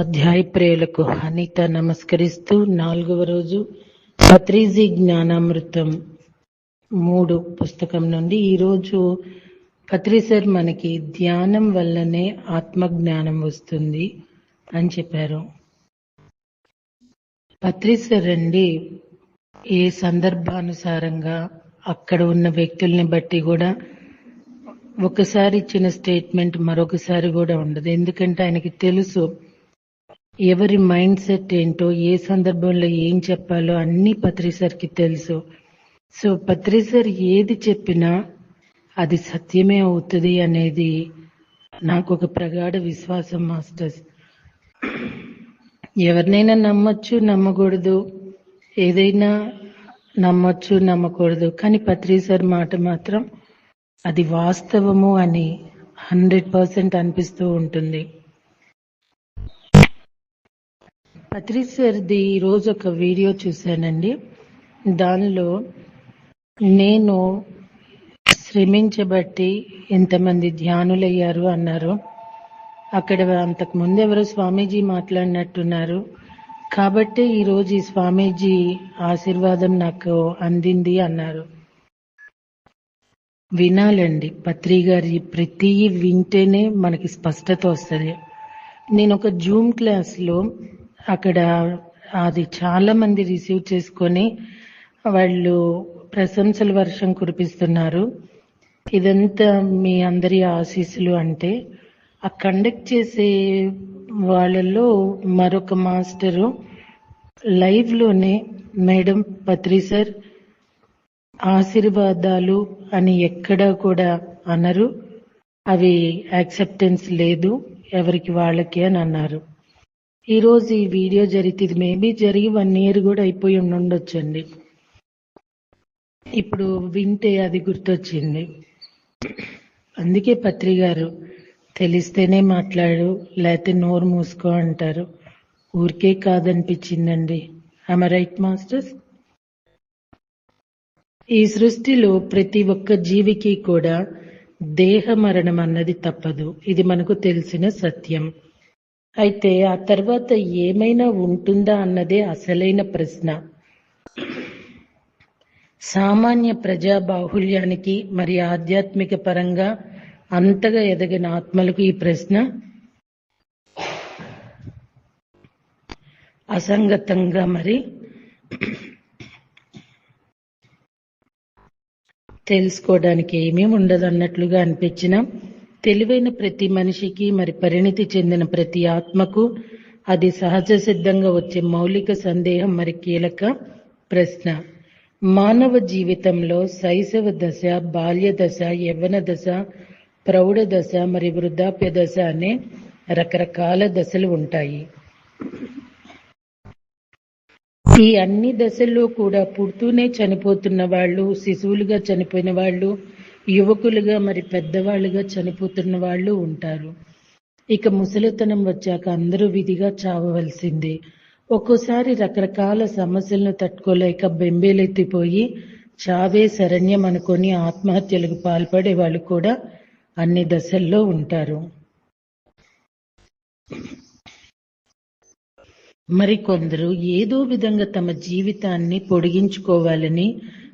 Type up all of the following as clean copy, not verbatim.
స్వాధ్యాయ ప్రియులకు అనిత నమస్కరిస్తూ 4వ రోజు పత్రిజీ జ్ఞానామృతం 3 పుస్తకం నుండి ఈరోజు పత్రి సార్ మనకి ధ్యానం వల్లనే ఆత్మజ్ఞానం వస్తుంది అని చెప్పారు. పత్రి సార్ అండి ఏ సందర్భానుసారంగా అక్కడ ఉన్న వ్యక్తుల్ని బట్టి కూడా ఒకసారి ఇచ్చిన స్టేట్మెంట్ మరొకసారి కూడా ఉండదు. ఎందుకంటే ఆయనకి తెలుసు ఎవరి మైండ్ సెట్ ఏంటో, ఏ సందర్భంలో ఏం చెప్పాలో అన్ని పత్రి సార్కి తెలుసు. సో పత్రి సార్ ఏది చెప్పినా అది సత్యమే అవుతుంది అనేది నాకు ఒక ప్రగాఢ విశ్వాసం మాస్టర్స్. ఎవరినైనా నమ్మొచ్చు, నమ్మకూడదు, ఏదైనా నమ్మొచ్చు, నమ్మకూడదు, కానీ పత్రి సార్ మాట మాత్రం అది వాస్తవము అని 100% అనిపిస్తూ ఉంటుంది. పత్రి సార్ది ఈరోజు ఒక వీడియో చూశానండి. దానిలో నేను శ్రమించబట్టి ఎంతమంది ధ్యానులయ్యారు అన్నారు. అక్కడ అంతకు ముందు ఎవరో స్వామీజీ మాట్లాడినట్టున్నారు. కాబట్టి ఈరోజు ఈ స్వామీజీ ఆశీర్వాదం నాకు అందింది అన్నారు. వినాలండి, పత్రి గారి ప్రతి వింటేనే మనకి స్పష్టత వస్తుంది. నేను ఒక జూమ్ క్లాస్లో అక్కడ అది చాలా మంది రిసీవ్ చేసుకొని వాళ్ళు ప్రశంసల వర్షం కురిపిస్తున్నారు. ఇదంతా మీ అందరి ఆశీస్సులు అంటే ఆ కండక్ట్ చేసే వాళ్ళల్లో మరొక మాస్టరు లైవ్ లోనే మేడం పత్రి సార్ ఆశీర్వాదాలు అని ఎక్కడా కూడా అనరు, అవి యాక్సెప్టెన్స్ లేదు, ఎవరికి వాళ్ళకి అని అన్నారు. ఈరోజు ఈ వీడియో జరిగితే ఇది మేబీ జరిగి 1 year కూడా అయిపోయి ఉండొచ్చండి. ఇప్పుడు వింటే అది గుర్తొచ్చింది. అందుకే పత్రి గారు తెలిస్తేనే మాట్లాడు, లేకపోతే నోరు మూసుకో అంటారు. ఊరికే కాదనిపించిందండి. ఆమె రైట్ మాస్టర్స్? ఈ సృష్టిలో ప్రతి ఒక్క జీవికి కూడా దేహ మరణం అన్నది తప్పదు. ఇది మనకు తెలిసిన సత్యం. అయితే ఆ తర్వాత ఏమైనా ఉంటుందా అన్నదే అసలైన ప్రశ్న. సామాన్య ప్రజా బాహుళ్యానికి మరి ఆధ్యాత్మిక పరంగా అంతగా ఎదగిన ఆత్మలకు ఈ ప్రశ్న అసంగతంగా మరి తెలుసుకోవడానికి ఏమీ ఉండదు అన్నట్లుగా అనిపించిన తెలివైన ప్రతి మనిషికి మరి పరిణితి చెందిన ప్రతి ఆత్మకు అది సహజ సిద్ధంగా వచ్చే మౌలిక సందేహం మరి కీలక ప్రశ్న. మానవ జీవితంలో శైశవ దశ, బాల్య దశ, యవ్వన దశ, ప్రౌఢ దశ మరి వృద్ధాప్య దశ అనే రకరకాల దశలు ఉంటాయి. ఈ అన్ని దశల్లో కూడా పుడుతూనే చనిపోతున్న వాళ్ళు, శిశువులుగా చనిపోయిన వాళ్ళు, యువకులుగా మరి పెద్దవాళ్ళుగా చనిపోతున్న వాళ్ళు ఉంటారు. ఇక ముసలితనం వచ్చాక అందరూ విధిగా చావవలసిందే. ఒక్కోసారి రకరకాల సమస్యలను తట్టుకోలేక బెంబేలెత్తిపోయి చావే శరణ్యం అనుకొని ఆత్మహత్యలకు పాల్పడే వాళ్ళు కూడా అన్ని దశల్లో ఉంటారు. మరికొందరు ఏదో విధంగా తమ జీవితాన్ని పొడిగించుకోవాలని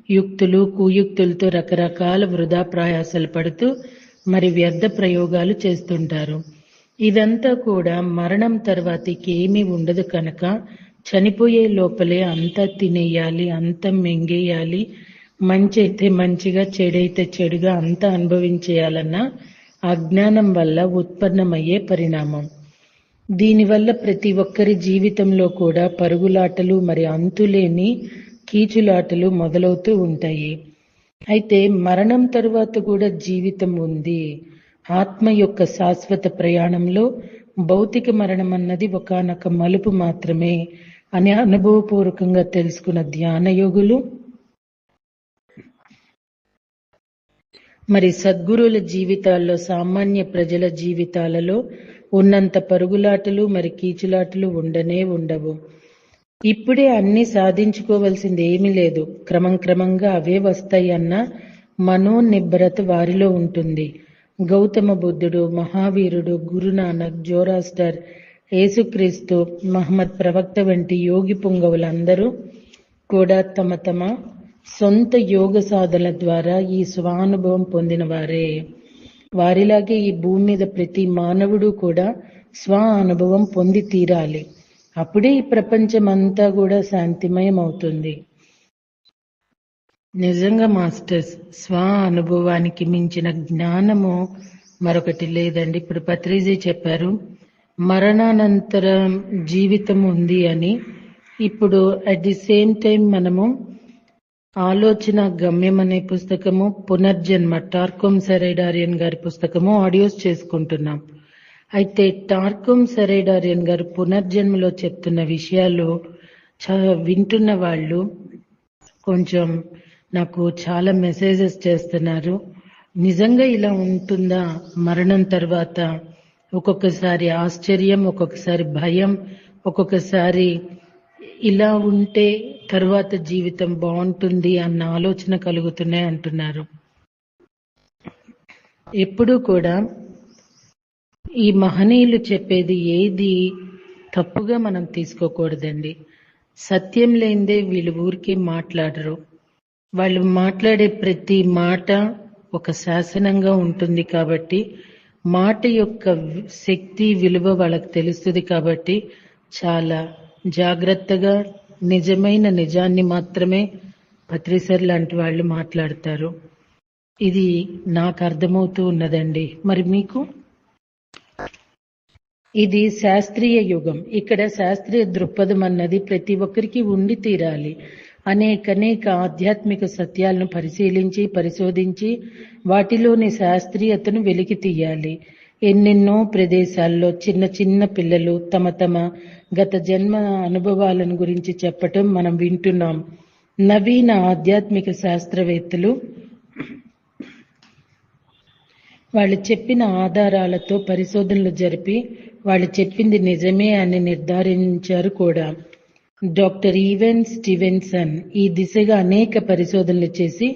యుక్తులు, కుయుక్తులతో రకరకాల వృధా ప్రయాసాలు పడుతూ మరి వ్యర్థ ప్రయోగాలు చేస్తుంటారు. ఇదంతా కూడా మరణం తర్వాతకి ఏమీ ఉండదు కనుక చనిపోయే లోపలే అంతా తినేయాలి, అంతా మింగేయాలి, మంచి అయితే మంచిగా, చెడైతే చెడుగా అంతా అనుభవించేయాలన్న అజ్ఞానం వల్ల ఉత్పన్నమయ్యే పరిణామం. దీనివల్ల ప్రతి ఒక్కరి జీవితంలో కూడా పరుగులాటలు మరి అంతులేని కీచులాటలు మొదలవుతూ ఉంటాయి. అయితే మరణం తరువాత కూడా జీవితం ఉంది. ఆత్మ యొక్క శాశ్వత ప్రయాణంలో భౌతిక మరణం అన్నది ఒకానొక మలుపు మాత్రమే అని అనుభవపూర్వకంగా తెలుసుకున్న ధ్యాన యోగులు మరి సద్గురువుల జీవితాల్లో సామాన్య ప్రజల జీవితాలలో ఉన్నంత పరుగులాటలు మరి కీచులాటలు ఉండవు. ఇప్పుడే అన్ని సాధించుకోవాల్సింది ఏమీ లేదు, క్రమంగా అవే వస్తాయి అన్న మనోనిబ్బరత వారిలో ఉంటుంది. గౌతమ బుద్ధుడు, మహావీరుడు, గురునానక్, జోరాస్టర్, యేసుక్రీస్తు, మహమ్మద్ ప్రవక్త వంటి యోగి పుంగవులందరూ కూడా తమ తమ సొంత యోగ సాధనల ద్వారా ఈ స్వానుభవం పొందిన వారే. వారిలాగే ఈ భూమి మీద ప్రతి మానవుడు కూడా స్వ అనుభవం పొంది తీరాలి. అప్పుడే ఈ ప్రపంచం అంతా కూడా శాంతిమయం అవుతుంది. నిజంగా మాస్టర్స్, స్వ అనుభవానికి మించిన జ్ఞానము మరొకటి లేదండి. ఇప్పుడు పత్రిజీ చెప్పారు మరణానంతరం జీవితం ఉంది అని. ఇప్పుడు అట్ ది సేమ్ టైం మనము ఆలోచన గమ్యం అనే పుస్తకము, పునర్జన్మ టార్కోమ్ సెరైడారియన్ గారి పుస్తకము ఆడియోస్ చేసుకుంటున్నాం. అయితే టార్కోమ్ సెరైడారియన్ గారు పునర్జన్మలో చెప్తున్న విషయాలు వింటున్న వాళ్ళు కొంచెం నాకు చాలా మెసేజెస్ చేస్తున్నారు. నిజంగా ఇలా ఉంటుందా మరణం తర్వాత? ఒక్కొక్కసారి ఆశ్చర్యం, ఒక్కొక్కసారి భయం, ఒక్కొక్కసారి ఇలా ఉంటే తర్వాత జీవితం బాగుంటుంది అన్న ఆలోచన కలుగుతున్నాయి అంటున్నారు. ఎప్పుడూ కూడా ఈ మహనీయులు చెప్పేది ఏది తప్పుగా మనం తీసుకోకూడదండి. సత్యం లేనిదే వీళ్ళు ఊరికే మాట్లాడరు. వాళ్ళు మాట్లాడే ప్రతి మాట ఒక శాసనంగా ఉంటుంది కాబట్టి మాట యొక్క శక్తి, విలువ వాళ్ళకి తెలుస్తుంది కాబట్టి చాలా జాగ్రత్తగా నిజమైన నిజాన్ని మాత్రమే పత్రిసర్ లాంటి వాళ్ళు మాట్లాడతారు. ఇది నాకు అర్థమవుతూ ఉన్నదండి. మరి మీకు? ఇది శాస్త్రీయ యుగం. ఇక్కడ శాస్త్రీయ దృక్పథం అన్నది ప్రతి ఒక్కరికి ఉండి తీరాలి. అనేక ఆధ్యాత్మిక సత్యాలను పరిశీలించి పరిశోధించి వాటిలోని శాస్త్రీయతను వెలికి తీయాలి. ఎన్నెన్నో ప్రదేశాల్లో చిన్న చిన్న పిల్లలు తమ తమ గత జన్మ అనుభవాలను గురించి చెప్పటం మనం వింటున్నాం. నవీన ఆధ్యాత్మిక శాస్త్రవేత్తలు వాళ్ళు చెప్పిన ఆధారాలతో పరిశోధనలు జరిపి వాళ్ళు చెప్పింది నిజమే అని నిర్ధారించారు కూడా. డాక్టర్ ఈవెన్ స్టీవెన్సన్ ఈ దిశగా అనేక పరిశోధనలు చేసి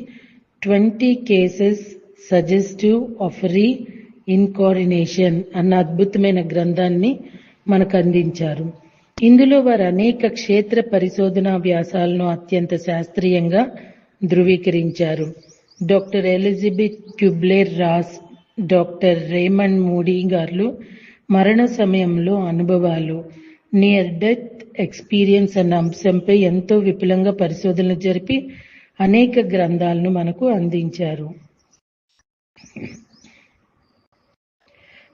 20 కేసెస్ సజెస్టివ్ ఆఫ్ రీఇన్కార్నేషన్ అన్న అద్భుతమైన గ్రంథాన్ని మనకు అందించారు. ఇందులో వారు అనేక క్షేత్ర పరిశోధనా వ్యాసాలను అత్యంత శాస్త్రీయంగా ధృవీకరించారు. Doctor Elizabeth Kubler Ross, doctor Raymond Moody garu మరణ సమయంలో అనుభవాలు, నియర్ డెత్ ఎక్స్పీరియన్స్ అన్న అంశంపై ఎంతో విపులంగా పరిశోధనలు జరిపి అనేక గ్రంథాలను మనకు అందించారు.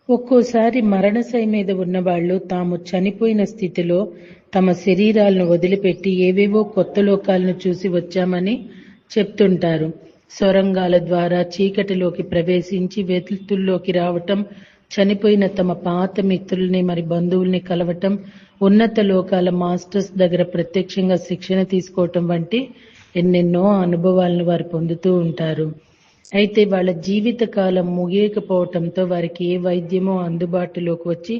ఒక్కోసారి మరణశయ మీద ఉన్న వాళ్ళు తాము చనిపోయిన స్థితిలో తమ శరీరాలను వదిలిపెట్టి ఏవేవో కొత్త లోకాలను చూసి వచ్చామని చెప్తుంటారు. సొరంగాల ద్వారా చీకటిలోకి ప్రవేశించి వెలుతుల్లోకి రావటం, చనిపోయిన తమ పాత మిత్రుల్ని మరి బంధువుల్ని కలవటం, ఉన్నత లోకాల మాస్టర్స్ దగ్గర ప్రత్యక్షంగా శిక్షణ తీసుకోవటం వంటి ఎన్నెన్నో అనుభవాలను వారు పొందుతూ ఉంటారు. అయితే వాళ్ళ జీవిత కాలం ముగియకపోవటంతో వారికి ఏ వైద్యమో అందుబాటులోకి వచ్చి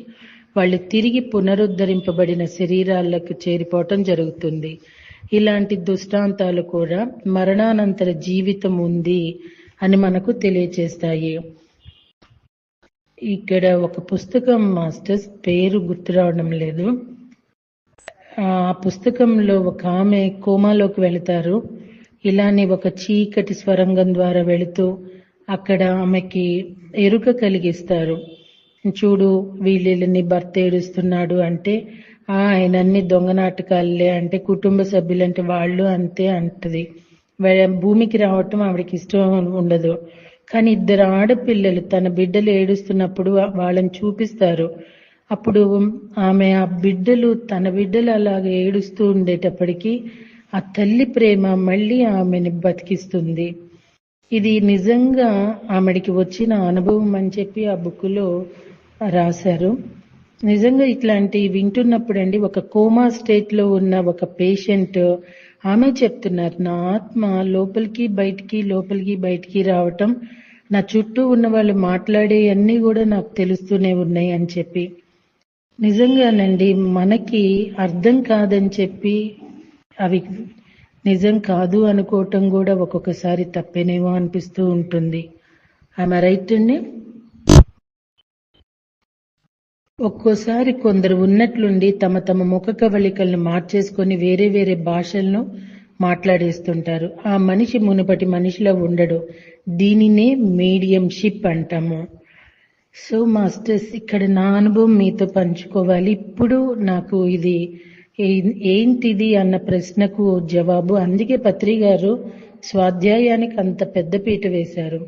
వాళ్ళు తిరిగి పునరుద్ధరింపబడిన శరీరాలకు చేరిపోవటం జరుగుతుంది. ఇలాంటి దృష్టాంతాలు కూడా మరణానంతర జీవితం ఉంది అని మనకు తెలియచేస్తాయి. ఇక్కడ ఒక పుస్తకం మాస్టర్స్ పేరు గుర్తు రావడం లేదు. ఆ పుస్తకంలో ఒక ఆమె కోమాలోకి వెళతారు. ఇలానే ఒక చీకటి స్వరంగం ద్వారా వెళుతూ అక్కడ ఆమెకి ఎరుక కలిగిస్తారు. చూడు వీళ్ళని భర్త ఏడుస్తున్నాడు అంటే ఆయన అన్ని దొంగ నాటకాలే అంటే కుటుంబ సభ్యులంటే వాళ్ళు అంతే అంటది. భూమికి రావటం ఆవిడకి ఇష్టం ఉండదు. కానీ ఇద్దరు ఆడపిల్లలు తన బిడ్డలు ఏడుస్తున్నప్పుడు వాళ్ళని చూపిస్తారు. అప్పుడు ఆమె ఆ బిడ్డలు తన బిడ్డలు అలాగే ఏడుస్తూ ఉండేటప్పటికీ ఆ తల్లి ప్రేమ మళ్ళీ ఆమెని బతికిస్తుంది. ఇది నిజంగా ఆమెడికి వచ్చిన అనుభవం అని చెప్పి ఆ బుక్లో రాశారు. నిజంగా ఇట్లాంటి వింటున్నప్పుడు అండి, ఒక కోమా స్టేట్ లో ఉన్న ఒక పేషెంట్ ఆమె చెప్తున్నారు, నా ఆత్మ లోపలికి బయటికి రావటం, నా చుట్టూ ఉన్న వాళ్ళు మాట్లాడే అన్నీ కూడా నాకు తెలుస్తూనే ఉన్నాయి అని చెప్పి. నిజంగానండి మనకి అర్థం కాదని చెప్పి అవి నిజం కాదు అనుకోవటం కూడా ఒక్కొక్కసారి తప్పేనేమో అనిపిస్తూ ఉంటుంది. ఆమె రైట్ అండి. ఒక్కోసారి కొందరు ఉన్నట్లుండి తమ తమ ముఖ కవళికలను మార్చేసుకొని వేరే వేరే భాషలను మాట్లాడేస్తుంటారు. ఆ మనిషి మునుపటి మనిషిలో ఉండడు. దీనినే మీడియంషిప్ అంటాము. సో మాస్టర్స్, ఇక్కడ నా అనుభవం మీతో పంచుకోవాలి. ఇప్పుడు నాకు ఇది ఏంటిది అన్న ప్రశ్నకు జవాబు. అందుకే పత్రి గారు స్వాధ్యాయానికి అంత పెద్ద పీట వేశారు.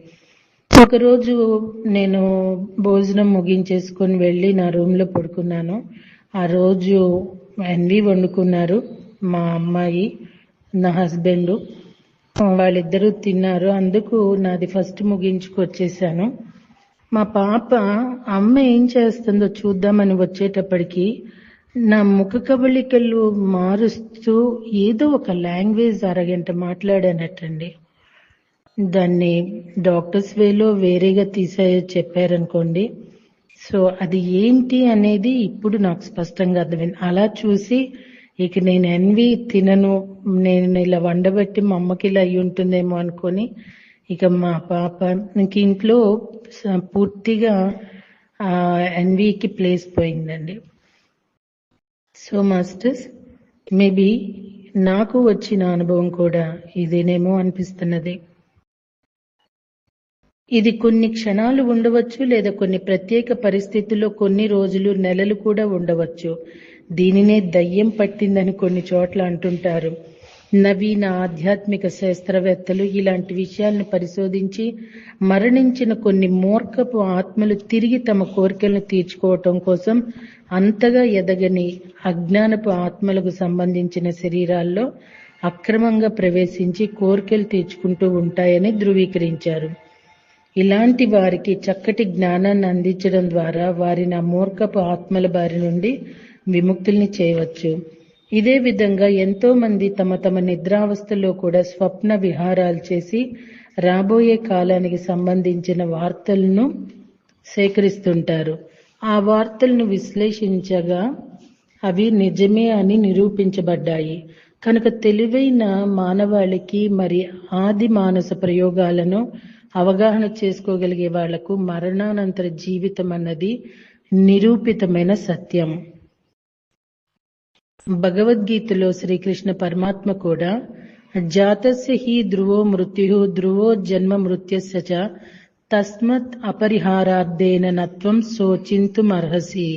ఒకరోజు నేను భోజనం ముగించేసుకొని వెళ్ళి నా రూమ్లో పడుకున్నాను. ఆ రోజు ఎన్వి వండుకున్నారు మా అమ్మాయి, నా హస్బెండ్. వాళ్ళిద్దరూ తిన్నారు. అందుకు నాది ఫస్ట్ ముగించుకొచ్చేసాను. మా పాప అమ్మ ఏం చేస్తుందో చూద్దామని వచ్చేటప్పటికి నా ముఖ కవళికలు మారుస్తూ ఏదో ఒక లాంగ్వేజ్ అరగంట మాట్లాడానటండి. దాన్ని డాక్టర్స్ వేలో వేరేగా చెప్పారనుకోండి. సో అది ఏంటి అనేది ఇప్పుడు నాకు స్పష్టంగా అర్థమైంది. అలా చూసి ఇక నేను ఎన్వి తినను, నేను ఇలా వండబట్టి మా అమ్మకి ఇలా అయి ఉంటుందేమో అనుకొని ఇక మా పాప ఇంక ఇంట్లో పూర్తిగా ఎన్వికి ప్లేస్ పోయిందండి. సో మాస్టర్స్, మేబీ నాకు వచ్చిన అనుభవం కూడా ఇదేనేమో అనిపిస్తున్నది. ఇది కొన్ని క్షణాలు ఉండవచ్చు, లేదా కొన్ని ప్రత్యేక పరిస్థితుల్లో కొన్ని రోజులు, నెలలు కూడా ఉండవచ్చు. దీనినే దయ్యం పట్టిందని కొన్ని చోట్ల అంటుంటారు. నవీన ఆధ్యాత్మిక శాస్త్రవేత్తలు ఇలాంటి విషయాలను పరిశోధించి మరణించిన కొన్ని మూర్ఖపు ఆత్మలు తిరిగి తమ కోరికలను తీర్చుకోవటం కోసం అంతగా ఎదగని అజ్ఞానపు ఆత్మలకు సంబంధించిన శరీరాల్లో అక్రమంగా ప్రవేశించి కోరికలు తీర్చుకుంటూ ఉంటాయని ధృవీకరించారు. ఇలాంటి వారికి చక్కటి జ్ఞానాన్ని అందించడం ద్వారా వారిని ఆ మూర్ఖపు ఆత్మల బారి నుండి విముక్తుల్ని చేయవచ్చు. ఇదే విధంగా ఎంతో మంది తమ తమ నిద్రావస్థలో కూడా స్వప్న విహారాలు చేసి రాబోయే కాలానికి సంబంధించిన వార్తలను సేకరిస్తుంటారు. ఆ వార్తలను విశ్లేషించగా అవి నిజమే అని నిరూపించబడ్డాయి. కనుక తెలివైన మానవాళికి మరి ఆది మానస ప్రయోగాలను అవగాహన చేసుకోగలిగే వాళ్లకు మరణానంతర జీవితం అన్నది నిరూపితమైన సత్యం. భగవద్గీతలో శ్రీకృష్ణ పరమాత్మ కూడా జాతస్య హి ధ్రువో మృత్యు ధ్రువో జన్మ మృత్యస్య చ తస్మత్ అపరిహారార్థేన నత్వం శోచింతుమర్హసి.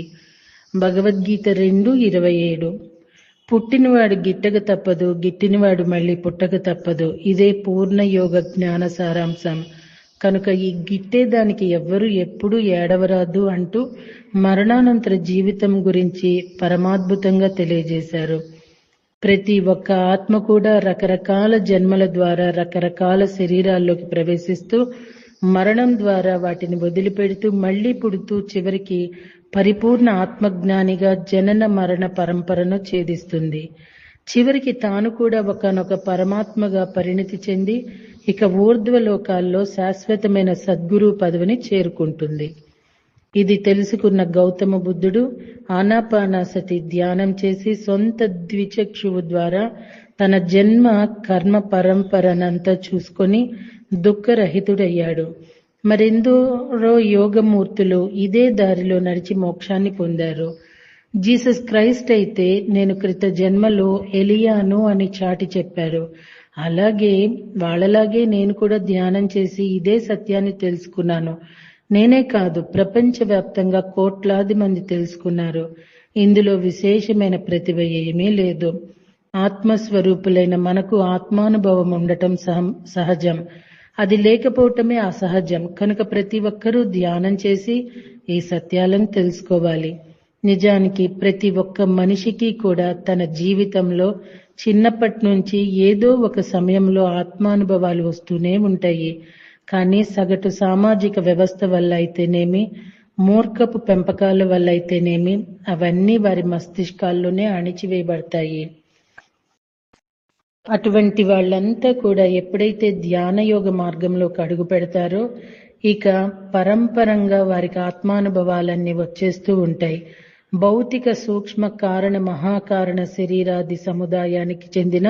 భగవద్గీత 2:27. పుట్టినవాడు గిట్టక తప్పదు, గిట్టినవాడు మళ్ళీ పుట్టక తప్పదు. ఇదే పూర్ణ యోగ జ్ఞాన సారాంశం. కనుక ఈ గిట్టేదానికి ఎవ్వరూ ఎప్పుడూ ఏడవరాదు అంటూ మరణానంతర జీవితం గురించి పరమాద్భుతంగా తెలియజేశారు. ప్రతి ఒక్క ఆత్మ కూడా రకరకాల జన్మల ద్వారా రకరకాల శరీరాల్లోకి ప్రవేశిస్తూ మరణం ద్వారా వాటిని వదిలిపెడుతూ మళ్లీ పుడుతూ చివరికి పరిపూర్ణ ఆత్మజ్ఞానిగా జనన మరణ పరంపరను ఛేదిస్తుంది. చివరికి తాను కూడా ఒకనొక పరమాత్మగా పరిణితి చెంది ఇక ఊర్ధ్వలోకాల్లో శాశ్వతమైన సద్గురు పదవిని చేరుకుంటుంది. ఇది తెలుసుకున్న గౌతమ బుద్ధుడు ఆనాపానాసతి ధ్యానం చేసి సొంత ద్విచక్షువు ద్వారా తన జన్మ కర్మ పరంపరనంతా చూసుకొని దుఃఖరహితుడయ్యాడు. మరెందరో యోగమూర్తులు ఇదే దారిలో నడిచి మోక్షాన్ని పొందారు. జీసస్ క్రైస్ట్ అయితే నేను క్రిత జన్మలో ఎలియాను అని చాటి చెప్పారు. అలాగే వాళ్ళలాగే నేను కూడా ధ్యానం చేసి ఇదే సత్యాన్ని తెలుసుకున్నాను. నేనే కాదు, ప్రపంచవ్యాప్తంగా కోట్లాది మంది తెలుసుకున్నారు. ఇందులో విశేషమైన ప్రతిభ ఏమీ లేదు. ఆత్మస్వరూపులైన మనకు ఆత్మానుభవం ఉండటం సహజం. అది లేకపోవటమే అసహజం. కనుక ప్రతి ఒక్కరూ ధ్యానం చేసి ఈ సత్యాలను తెలుసుకోవాలి. నిజానికి ప్రతి ఒక్క మనిషికి కూడా తన జీవితంలో చిన్నప్పటి నుంచి ఏదో ఒక సమయంలో ఆత్మానుభవాలు వస్తూనే ఉంటాయి. కానీ సగటు సామాజిక వ్యవస్థ వల్ల అయితేనేమి, మూర్ఖపు పెంపకాల వల్ల అయితేనేమి అవన్నీ వారి మస్తిష్కాల్లోనే అణిచివేయబడతాయి. అటువంటి వాళ్ళంతా కూడా ఎప్పుడైతే ధ్యానయోగ మార్గంలోకి అడుగు పెడతారో ఇక పరంపరంగా వారికి ఆత్మానుభవాలన్నీ వచ్చేస్తూ ఉంటాయి. భౌతిక సూక్ష్మ కారణ మహాకారణ శరీరాది సముదాయానికి చెందిన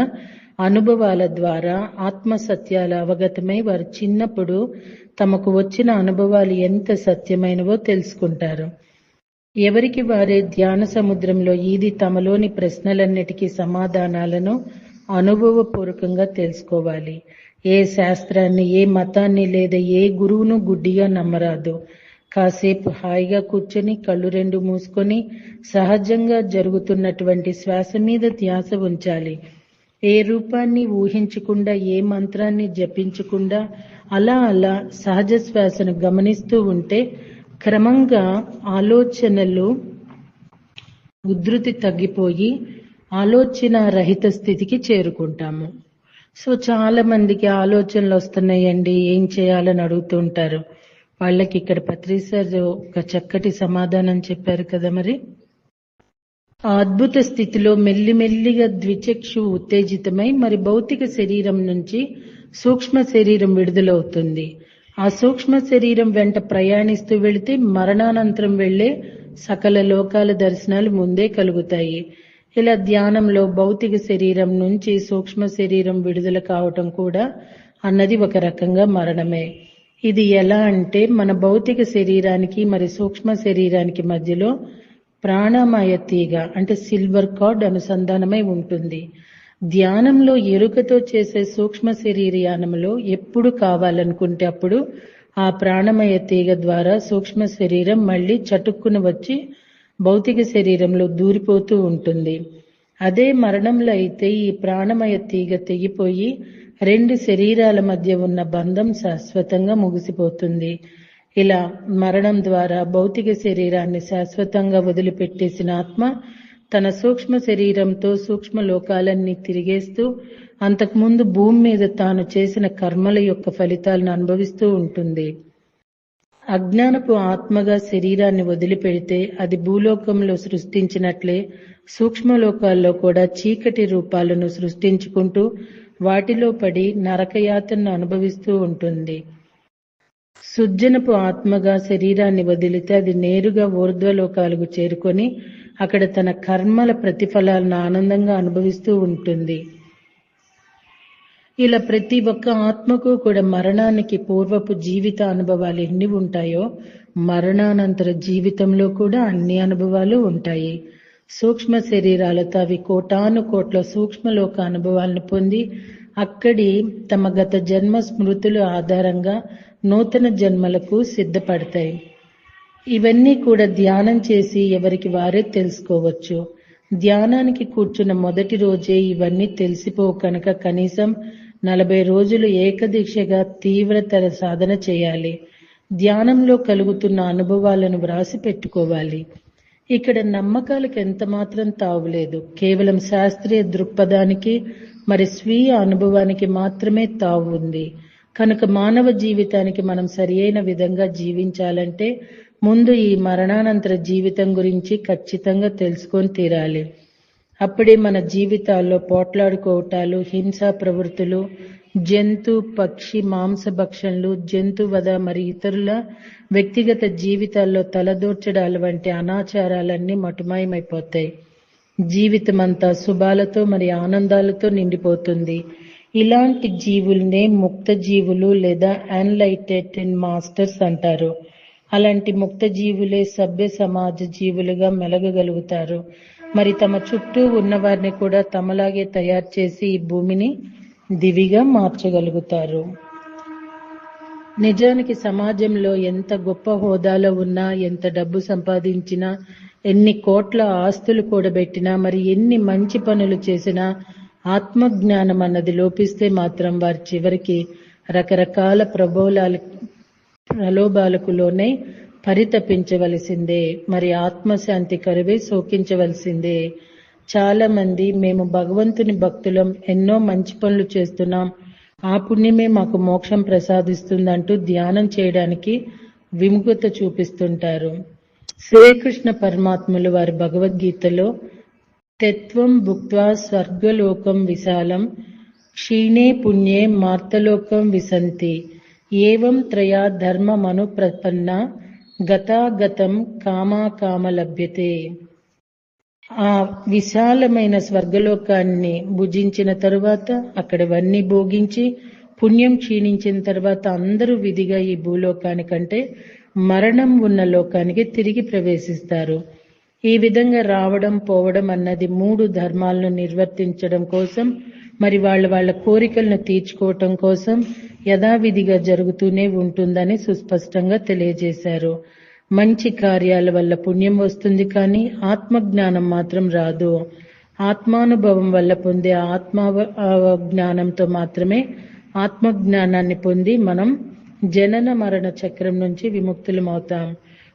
అనుభవాల ద్వారా ఆత్మసత్యాల అవగతమై వారు చిన్నప్పుడు తమకు వచ్చిన అనుభవాలు ఎంత సత్యమైనవో తెలుసుకుంటారు. ఎవరికి వారే ధ్యాన సముద్రంలో ఈది తమలోని ప్రశ్నలన్నిటికీ సమాధానాలను అనుభవపూర్వకంగా తెలుసుకోవాలి. ఏ శాస్త్రాన్ని, ఏ మతాన్ని లేదా ఏ గురువును గుడ్డిగా నమ్మరాదు. కాసేపు హాయిగా కూర్చొని కళ్ళు రెండు మూసుకొని సహజంగా జరుగుతున్నటువంటి శ్వాస మీద ధ్యాస ఉంచాలి. ఏ రూపాన్ని ఊహించకుండా, ఏ మంత్రాన్ని జపించకుండా అలా అలా సహజ శ్వాసను గమనిస్తూ ఉంటే క్రమంగా ఆలోచనలు ఉధృతి తగ్గిపోయి ఆలోచన రహిత స్థితికి చేరుకుంటాము. సో చాలా మందికి ఆలోచనలు వస్తున్నాయండి, ఏం చేయాలని అడుగుతూ ఉంటారు. వాళ్ళకి ఇక్కడ పత్రి సార్ ఒక చక్కటి సమాధానం చెప్పారు కదా. మరి ఆ అద్భుత స్థితిలో మెల్లిమెల్లిగా ద్విచక్షు ఉత్తేజితమై మరి భౌతిక శరీరం నుంచి సూక్ష్మ శరీరం విడుదలవుతుంది. ఆ సూక్ష్మ శరీరం వెంట ప్రయాణిస్తూ వెళితే మరణానంతరం వెళ్లే సకల లోకాల దర్శనాలు ముందే కలుగుతాయి. ఇలా ధ్యానంలో భౌతిక శరీరం నుంచి సూక్ష్మ శరీరం విడుదల కావటం కూడా అన్నది ఒక రకంగా మరణమే. ఇది ఎలా అంటే మన భౌతిక శరీరానికి మరి సూక్ష్మ శరీరానికి మధ్యలో ప్రాణమయ తీగ అంటే సిల్వర్ కార్డ్ అనుసంధానమై ఉంటుంది. ధ్యానంలో ఎరుకతో చేసే సూక్ష్మ శరీరయానంలో ఎప్పుడు కావాలనుకుంటే అప్పుడు ఆ ప్రాణమయ తీగ ద్వారా సూక్ష్మ శరీరం మళ్లీ చటుక్కున వచ్చి భౌతిక శరీరంలో దూరిపోతూ ఉంటుంది. అదే మరణంలో అయితే ఈ ప్రాణమయ తీగ తెగిపోయి రెండు శరీరాల మధ్య ఉన్న బంధం శాశ్వతంగా ముగిసిపోతుంది. ఇలా మరణం ద్వారా భౌతిక శరీరాన్ని శాశ్వతంగా వదిలిపెట్టేసిన ఆత్మ తన సూక్ష్మ శరీరంతో సూక్ష్మ లోకాలన్నీ తిరిగేస్తూ అంతకుముందు భూమి మీద తాను చేసిన కర్మల యొక్క ఫలితాలను అనుభవిస్తూ ఉంటుంది. అజ్ఞానపు ఆత్మగా శరీరాన్ని వదిలిపెడితే అది భూలోకంలో సృష్టించినట్లే సూక్ష్మలోకాల్లో కూడా చీకటి రూపాలను సృష్టించుకుంటూ వాటిలో పడి నరకయాతనను అనుభవిస్తూ ఉంటుంది. సుజ్జనపు ఆత్మగా శరీరాన్ని వదిలితే అది నేరుగా ఊర్ధ్వలోకాలకు చేరుకొని అక్కడ తన కర్మల ప్రతిఫలాలను ఆనందంగా అనుభవిస్తూ ఉంటుంది. ఇలా ప్రతి ఒక్క ఆత్మకు కూడా మరణానికి పూర్వపు జీవిత అనుభవాలు ఎన్ని ఉంటాయో మరణానంతర జీవితంలో కూడా అన్ని అనుభవాలు ఉంటాయి. సూక్ష్మ శరీరాలతో అవి కోటాను కోట్ల సూక్ష్మలోక అనుభవాలను పొంది అక్కడి తమ గత జన్మ స్మృతుల ఆధారంగా నూతన జన్మలకు సిద్ధపడతాయి. ఇవన్నీ కూడా ధ్యానం చేసి ఎవరికి వారే తెలుసుకోవచ్చు. ధ్యానానికి కూర్చున్న మొదటి రోజే ఇవన్నీ తెలిసిపోవు కనుక కనీసం 40 రోజులు ఏకదీక్షగా తీవ్రతర సాధన చేయాలి. ధ్యానంలో కలుగుతున్న అనుభవాలను వ్రాసి పెట్టుకోవాలి. ఇక్కడ నమ్మకాలకు ఎంత మాత్రం తావులేదు. కేవలం శాస్త్రీయ దృక్పథానికి మరి స్వీయ అనుభవానికి మాత్రమే తావు ఉంది. కనుక మానవ జీవితానికి మనం సరియైన విధంగా జీవించాలంటే ముందు ఈ మరణానంతర జీవితం గురించి ఖచ్చితంగా తెలుసుకొని తీరాలి. అప్పుడే మన జీవితాల్లో పోట్లాడుకోవటాలు, హింసా ప్రవృత్తులు, జంతు పక్షి మాంసభక్షణలు, జంతువధ మరి ఇతరుల వ్యక్తిగత జీవితాల్లో తలదూర్చడాల వంటి అనాచారాలన్నీ మటుమాయమైపోతాయి. జీవితమంతా శుభాలతో మరి ఆనందాలతో నిండిపోతుంది. ఇలాంటి జీవుల్నే ముక్త జీవులు లేదా ఎన్లైటెడ్ మాస్టర్స్ అంటారు. అలాంటి ముక్త జీవులే సభ్య సమాజ జీవులుగా మెలగగలుగుతారు. మరి తమ చుట్టూ ఉన్నవారిని కూడా తమలాగే తయారు చేసి ఈ భూమిని దివిగా మార్చగలుగుతారు. నిజానికి సమాజంలో ఎంత గొప్ప హోదాలో ఉన్నా, ఎంత డబ్బు సంపాదించినా, ఎన్ని కోట్ల ఆస్తులు కూడబెట్టినా, మరి ఎన్ని మంచి పనులు చేసినా ఆత్మజ్ఞానం అన్నది లోపిస్తే మాత్రం వారి చివరికి రకరకాల ప్రలోభాలకు లోనై పరితపించవలసిందే. మరి ఆత్మశాంతి కరువే శోకించవలసిందే. చాలా మంది మేము భగవంతుని భక్తులం, ఎన్నో మంచి పనులు చేస్తున్నాం, ఆ పుణ్యమే మాకు మోక్షం ప్రసాదిస్తుందంటూ ధ్యానం చేయడానికి విముఖత చూపిస్తుంటారు. శ్రీకృష్ణ పరమాత్ములు వారి భగవద్గీతలో తత్వం భుక్త్వా స్వర్గలోకం విశాలం క్షీణే పుణ్యే మార్తలోకం విశంతి ఏవం త్రయా ధర్మమనుప్రపన్న గతాగతం కామాకామ లభ్యతే. ఆ విశాలమైన స్వర్గలోకాన్ని భుజించిన తరువాత అక్కడవన్నీ భోగించి పుణ్యం క్షీణించిన తర్వాత అందరూ విధిగా ఈ భూలోకానికంటే మరణం ఉన్న లోకానికి తిరిగి ప్రవేశిస్తారు. ఈ విధంగా రావడం పోవడం అన్నది 3 ధర్మాలను నిర్వర్తించడం కోసం, మరి వాళ్ళ కోరికలను తీర్చుకోవటం కోసం యథావిధిగా జరుగుతూనే ఉంటుందని సుస్పష్టంగా తెలియజేశారు. మంచి కార్యాల వల్ల పుణ్యం వస్తుంది, కానీ ఆత్మజ్ఞానం మాత్రం రాదు. ఆత్మానుభవం వల్ల పొందే జ్ఞానంతో మాత్రమే ఆత్మజ్ఞానాన్ని పొంది మనం జనన మరణ చక్రం నుంచి విముక్తులమవుతాం.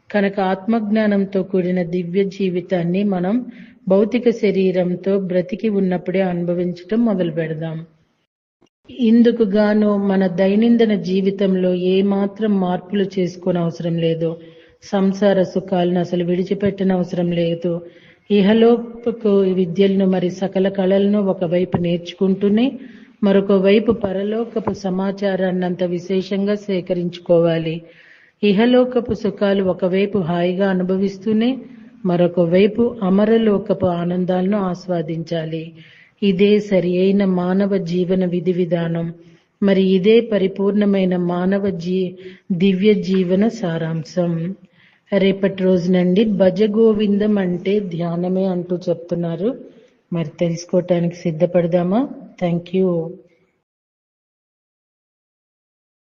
కనుక ఆత్మజ్ఞానంతో కూడిన దివ్య జీవితాన్ని మనం భౌతిక శరీరంతో బ్రతికి ఉన్నప్పుడే అనుభవించటం మొదలు పెడదాం. ఇందుకు గాను మన దైనందిన జీవితంలో ఏమాత్రం మార్పులు చేసుకోని అవసరం లేదు. సంసార సుఖాలను అసలు విడిచిపెట్టనవసరం లేదు. ఇహలోకపు విద్యలను మరి సకల కళలను ఒకవైపు నేర్చుకుంటూనే మరొక వైపు పరలోకపు సమాచారాన్నంత విశేషంగా సేకరించుకోవాలి. ఇహలోకపు సుఖాలు ఒకవైపు హాయిగా అనుభవిస్తూనే మరొక వైపు అమరలోకపు ఆనందాలను ఆస్వాదించాలి. ఇదే సరి అయిన మానవ జీవన విధి విధానం. మరి ఇదే పరిపూర్ణమైన మానవ దివ్య జీవన సారాంశం. రేపటి రోజునండి భజగోవిందం అంటే ధ్యానమే అంటూ చెప్తున్నారు. మరి తెలుసుకోవటానికి సిద్ధపడదామా? Thank you.